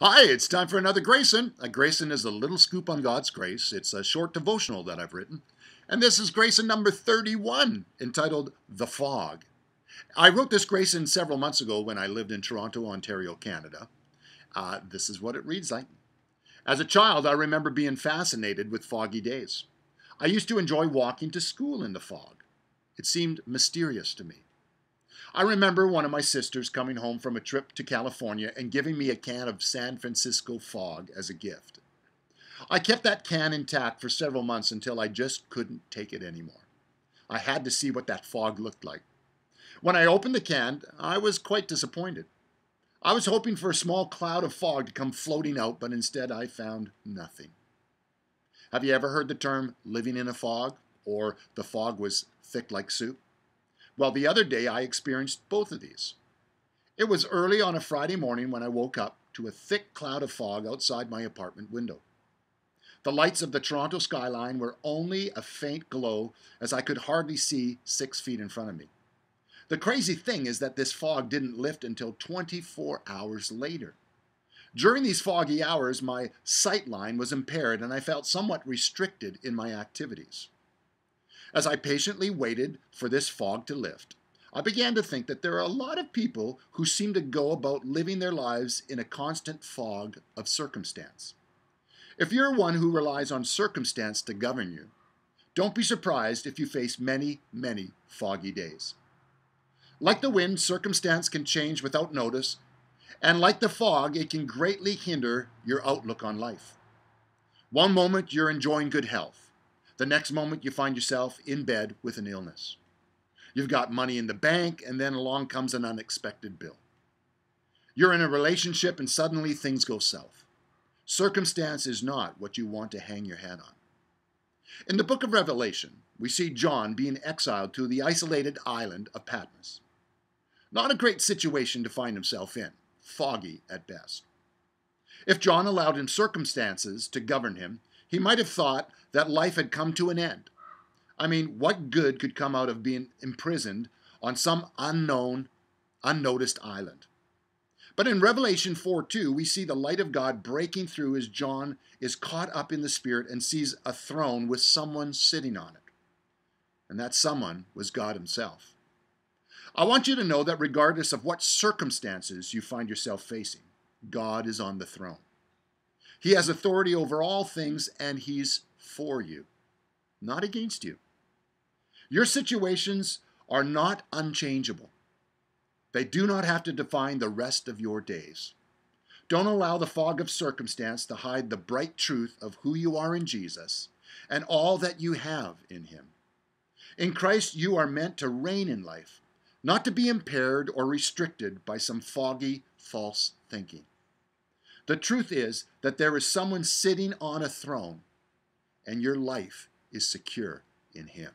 Hi, it's time for another Gracin. A Gracin is a little scoop on God's grace. It's a short devotional that I've written. And this is Gracin number 31, entitled The Fog. I wrote this Gracin several months ago when I lived in Toronto, Ontario, Canada. This is what it reads like. As a child, I remember being fascinated with foggy days. I used to enjoy walking to school in the fog. It seemed mysterious to me. I remember one of my sisters coming home from a trip to California and giving me a can of San Francisco fog as a gift. I kept that can intact for several months until I just couldn't take it anymore. I had to see what that fog looked like. When I opened the can, I was quite disappointed. I was hoping for a small cloud of fog to come floating out, but instead I found nothing. Have you ever heard the term living in a fog, or the fog was thick like soup? Well, the other day I experienced both of these. It was early on a Friday morning when I woke up to a thick cloud of fog outside my apartment window. The lights of the Toronto skyline were only a faint glow as I could hardly see 6 feet in front of me. The crazy thing is that this fog didn't lift until 24 hours later. During these foggy hours, my sight line was impaired and I felt somewhat restricted in my activities. As I patiently waited for this fog to lift, I began to think that there are a lot of people who seem to go about living their lives in a constant fog of circumstance. If you're one who relies on circumstance to govern you, don't be surprised if you face many, many foggy days. Like the wind, circumstance can change without notice, and like the fog, it can greatly hinder your outlook on life. One moment you're enjoying good health. The next moment you find yourself in bed with an illness. You've got money in the bank, and then along comes an unexpected bill. You're in a relationship and suddenly things go south. Circumstance is not what you want to hang your hat on. In the book of Revelation, we see John being exiled to the isolated island of Patmos. Not a great situation to find himself in, foggy at best. If John allowed his circumstances to govern him, he might have thought that life had come to an end. I mean, what good could come out of being imprisoned on some unknown, unnoticed island? But in Revelation 4:2, we see the light of God breaking through as John is caught up in the Spirit and sees a throne with someone sitting on it. And that someone was God himself. I want you to know that regardless of what circumstances you find yourself facing, God is on the throne. He has authority over all things, and he's for you, not against you. Your situations are not unchangeable. They do not have to define the rest of your days. Don't allow the fog of circumstance to hide the bright truth of who you are in Jesus and all that you have in him. In Christ, you are meant to reign in life, not to be impaired or restricted by some foggy, false thinking. The truth is that there is someone sitting on a throne, and your life is secure in him.